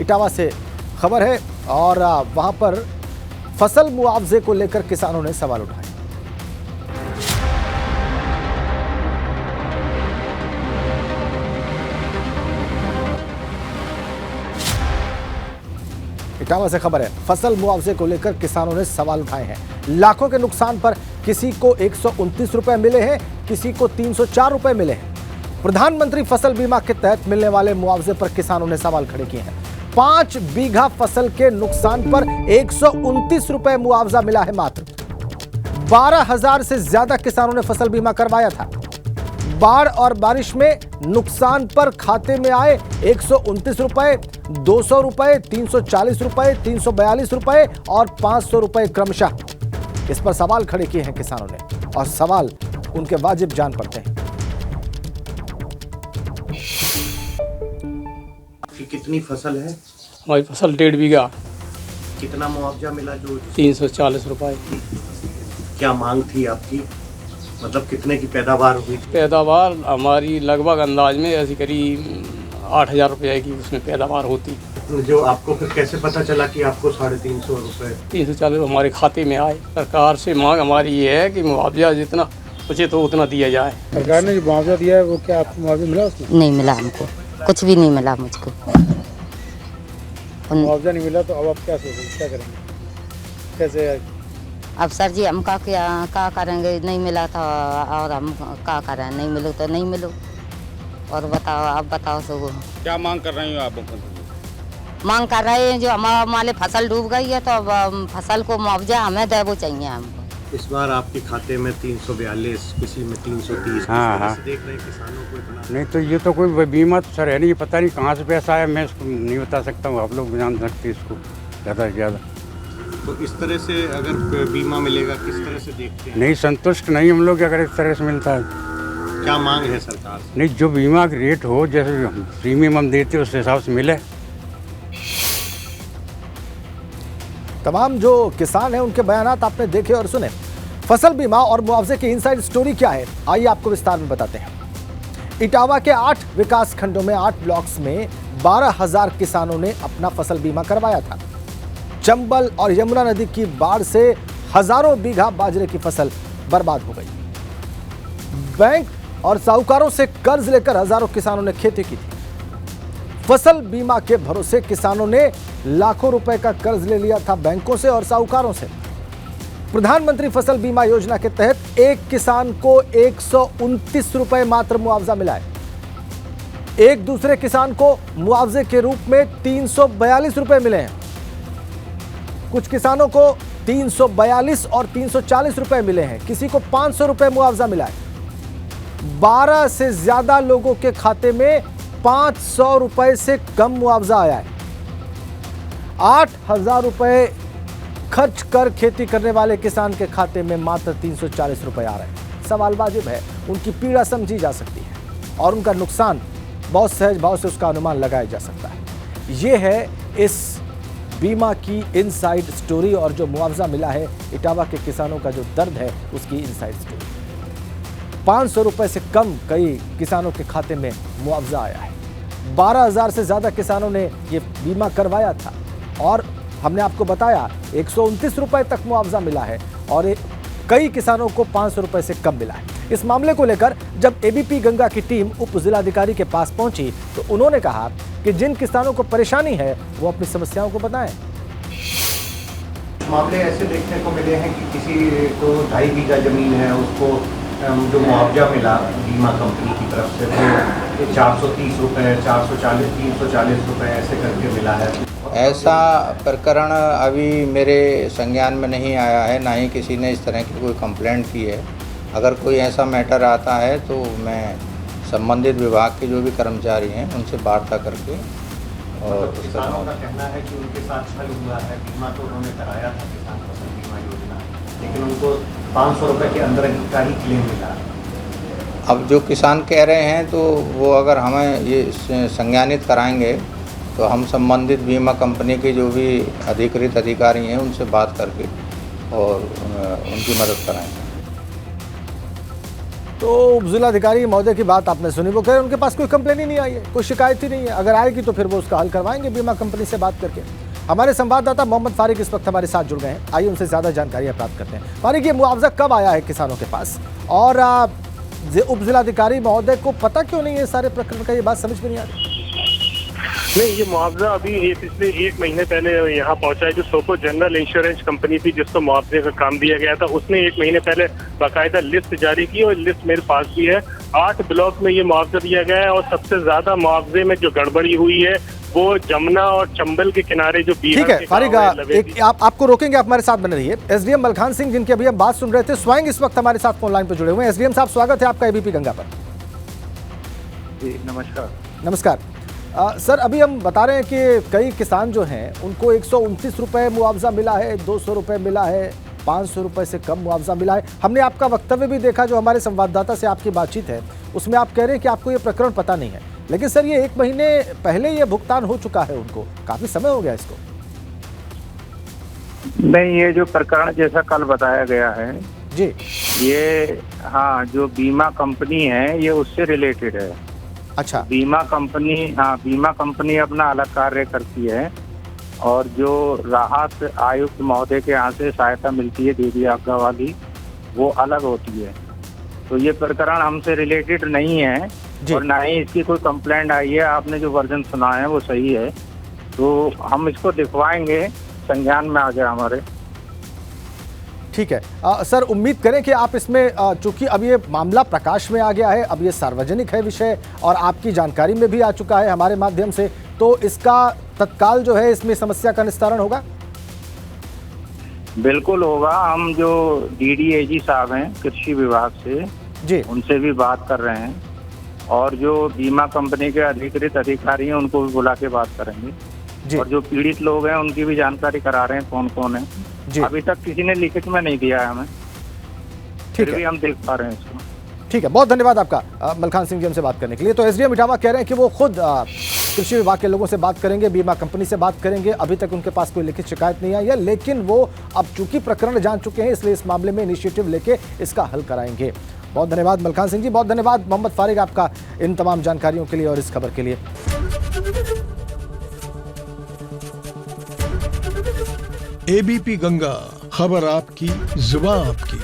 इटावा से खबर है और वहां पर फसल मुआवजे को लेकर किसानों ने सवाल उठाए। इटावा से खबर है, फसल मुआवजे को लेकर किसानों ने सवाल उठाए हैं। लाखों के नुकसान पर किसी को 129 रुपए मिले हैं, किसी को 304 रुपए मिले हैं। प्रधानमंत्री फसल बीमा के तहत मिलने वाले मुआवजे पर किसानों ने सवाल खड़े किए हैं। 5 बीघा फसल के नुकसान पर 129 रुपए मुआवजा मिला है। मात्र 12,000 से ज्यादा किसानों ने फसल बीमा करवाया था। बाढ़ और बारिश में नुकसान पर खाते में आए 129 रुपए, 200 रुपए, 340 रुपए, 342 रुपए और 500 रुपए क्रमशः। इस पर सवाल खड़े किए हैं किसानों ने और सवाल उनके वाजिब जान पड़ते हैं। आपकी कितनी फसल है? हमारी फसल 1.5 बीघा। कितना मुआवजा मिला? जो 340 रुपए। क्या मांग थी आपकी? मतलब कितने की पैदावार हुई? पैदावार हमारी लगभग अंदाज में ऐसी करीब 8,000 रुपये की उसमें पैदावार होती। जो आपको फिर कैसे पता चला कि आपको 350 रुपए? 340 हमारे खाते में आए। सरकार से मांग हमारी ये है कि मुआवजा जितना उचित हो उतना दिया जाए। सरकार ने जो मुआवजा दिया है वो क्या आपको मुआवजा मिला उसमें? नहीं मिला, हमको कुछ भी नहीं मिला मुझको। मुआवजा नहीं मिला तो अब आप क्या सोचेंगे, क्या करेंगे, कैसे? अब सर जी हम क्या करेंगे? नहीं मिला था और हम क्या करें? नहीं मिलो तो नहीं मिलो। और बताओ, आप बताओ सो क्या मांग कर रही हो आप? मांग कर रहे हैं जो हमारे फसल डूब गई है तो अब फसल को मुआवजा हमें दे वो चाहिए हमको। इस बार आपके खाते में 342, किसी में 330। हाँ। देख रहे हैं किसानों को इतना? नहीं तो ये तो कोई बीमा तो सर है नहीं, पता नहीं कहाँ से पैसा आया, मैं इसको नहीं बता सकता हूँ। आप लोग जान सकते इसको ज़्यादा से ज़्यादा। तो इस तरह से अगर बीमा मिलेगा किस तरह से देखते हैं? नहीं संतुष्ट नहीं हम लोग, अगर इस तरह से मिलता है। क्या मांग है सरकार से? नहीं, जो बीमा का रेट हो, जैसे प्रीमियम हम देते उस हिसाब से मिले। तमाम जो किसान हैं उनके बयानात आपने देखे और सुने। फसल बीमा और मुआवजे की इनसाइड स्टोरी क्या है, आइए आपको विस्तार में बताते हैं। इटावा के 8 विकास खंडों में 8 ब्लॉक्स में 12,000 किसानों ने अपना फसल बीमा करवाया था। चंबल और यमुना नदी की बाढ़ से हजारों बीघा बाजरे की फसल बर्बाद हो गई। बैंक और साहूकारों से कर्ज लेकर हजारों किसानों ने खेती की थी। फसल बीमा के भरोसे किसानों ने लाखों रुपए का कर्ज ले लिया था बैंकों से और साहूकारों से। प्रधानमंत्री फसल बीमा योजना के तहत एक किसान को 129 रुपए मात्र मुआवजा मिला है। एक दूसरे किसान को मुआवजे के रूप में 342 रुपए मिले हैं। कुछ किसानों को 342 और 340 रुपए मिले हैं, किसी को 500 रुपए मुआवजा मिला है। 12 से ज्यादा लोगों के खाते में 500 रुपए से कम मुआवजा आया है। 8,000 रुपए खर्च कर खेती करने वाले किसान के खाते में मात्र 340 रुपए आ रहे हैं। सवाल वाजिब है, उनकी पीड़ा समझी जा सकती है और उनका नुकसान बहुत सहज भाव से उसका अनुमान लगाया जा सकता है। यह है इस बीमा की इनसाइड स्टोरी और जो मुआवजा मिला है इटावा के किसानों का जो दर्द है उसकी इनसाइड स्टोरी। 500 रुपए से कम कई किसानों के खाते में मुआवजा आया है। 12,000 से ज्यादा किसानों ने ये बीमा करवाया था और हमने आपको बताया 129 रुपए तक मुआवजा मिला है और कई किसानों को 500 रुपए से कम मिला है। इस मामले को लेकर जब एबीपी गंगा की टीम उप जिलाधिकारी के पास पहुंची तो उन्होंने कहा कि जिन किसानों को परेशानी है वो अपनी समस्याओं को बताएं। मामले ऐसे देखने को मिले हैं कि किसी को 2.5 बीघा जमीन है, उसको जो मुआवजा मिला बीमा कंपनी की तरफ से वो 430 रुपए, 440, 340 रुपए ऐसे करके मिला है। ऐसा प्रकरण अभी मेरे संज्ञान में नहीं आया है, ना ही किसी ने इस तरह की कोई कंप्लेंट की है। अगर कोई ऐसा मैटर आता है तो मैं संबंधित विभाग के जो भी कर्मचारी हैं उनसे वार्ता करके और किसानों का कहना है कि उनके साथ छल हुआ है। बीमा तो उन्होंने कराया था, किसान फसल बीमा योजना, लेकिन उनको 500 रुपए के अंदर का ही क्लेम मिला। अब जो किसान कह रहे हैं तो वो अगर हमें ये संज्ञानित कराएंगे तो हम संबंधित बीमा कंपनी के जो भी अधिकृत अधिकारी हैं उनसे बात करके और उनकी मदद कराएंगे। तो उप जिलाधिकारी महोदय की बात आपने सुनी, वो कह रहे हैं उनके पास कोई कंप्लेन ही नहीं आई है, कोई शिकायत ही नहीं है। अगर आएगी तो फिर वो उसका हल करवाएंगे बीमा कंपनी से बात करके। हमारे संवाददाता मोहम्मद फारिक इस वक्त हमारे साथ जुड़ गए हैं, आइए उनसे ज़्यादा जानकारियाँ प्राप्त करते हैं। फारिक, ये मुआवजा कब आया है किसानों के पास, और उप जिलाधिकारी महोदय को पता क्यों नहीं है सारे प्रकरण का? ये बात समझ में नहीं आ रही। नहीं, ये मुआवजा अभी पिछले 1 महीने पहले यहाँ पहुंचा है। जो सोको जनरल इंश्योरेंस कंपनी थी जिसको मुआवजे का काम दिया गया था, उसने 1 महीने पहले बाकायदा लिस्ट जारी की और लिस्ट मेरे पास भी है। 8 ब्लॉक में ये मुआवजा दिया गया है और सबसे ज्यादा मुआवजे में जो गड़बड़ी हुई है वो जमुना और चंबल के किनारे जो बिहार ठीक है फारिक, आपको रोकेंगे, आप हमारे साथ बने रहिए। एसडीएम मलखान सिंह, जिनकी अभी हम बात सुन रहे थे, स्वयं इस वक्त हमारे साथ फोन लाइन पर जुड़े हुए हैं। एसडीएम साहब, स्वागत है आपका एबीपी गंगा पर। जी नमस्कार। नमस्कार सर, अभी हम बता रहे हैं कि कई किसान जो हैं उनको 129 रुपये मुआवजा मिला है, 200 रुपये मिला है, 500 रुपये से कम मुआवजा मिला है। हमने आपका वक्तव्य भी देखा, जो हमारे संवाददाता से आपकी बातचीत है उसमें आप कह रहे हैं कि आपको ये प्रकरण पता नहीं है, लेकिन सर ये 1 महीने पहले ये भुगतान हो चुका है उनको, काफ़ी समय हो गया इसको। नहीं, ये जो प्रकरण जैसा कल बताया गया है जी, ये हाँ, जो बीमा कंपनी है ये उससे रिलेटेड है। अच्छा, बीमा कंपनी अपना अलग कार्य करती है और जो राहत आयुक्त महोदय के यहाँ से सहायता मिलती है दीदी आपदा वाली, वो अलग होती है। तो ये प्रकरण हमसे रिलेटेड नहीं है और ना ही इसकी कोई कंप्लेंट आई है। आपने जो वर्जन सुना है वो सही है, तो हम इसको दिखवाएंगे, संज्ञान में आ गया हमारे। ठीक है सर, उम्मीद करें कि आप इसमें, चूंकि अब ये मामला प्रकाश में आ गया है, अब ये सार्वजनिक है विषय और आपकी जानकारी में भी आ चुका है हमारे माध्यम से, तो इसका तत्काल जो है इसमें समस्या का निस्तारण होगा। बिल्कुल होगा। हम जो डीडीएजी साहब हैं कृषि विभाग से जी, उनसे भी बात कर रहे हैं और जो बीमा कंपनी के अधिकृत अधिकारी हैं उनको भी बुला के बात करेंगे जी। और जो पीड़ित लोग हैं उनकी भी जानकारी करा रहे हैं कौन कौन है जी। अभी तक किसी ने लिखित में नहीं दिया है हमें, ठीक फिर है, भी हम देख पा रहे हैं इसको। ठीक है, बहुत धन्यवाद आपका मलखान सिंह जी हमसे बात करने के लिए। तो एसडीएम इटावा कह रहे हैं कि वो खुद कृषि विभाग के लोगों से बात करेंगे, बीमा कंपनी से बात करेंगे। अभी तक उनके पास कोई लिखित शिकायत नहीं आई है, लेकिन वो अब चूंकि प्रकरण जान चुके हैं इसलिए इस मामले में इनिशिएटिव लेके इसका हल कराएंगे। बहुत धन्यवाद मलखान सिंह जी, बहुत धन्यवाद मोहम्मद फारिक आपका इन तमाम जानकारियों के लिए और इस खबर के लिए। एबीपी गंगा, खबर आपकी, जुबान आपकी।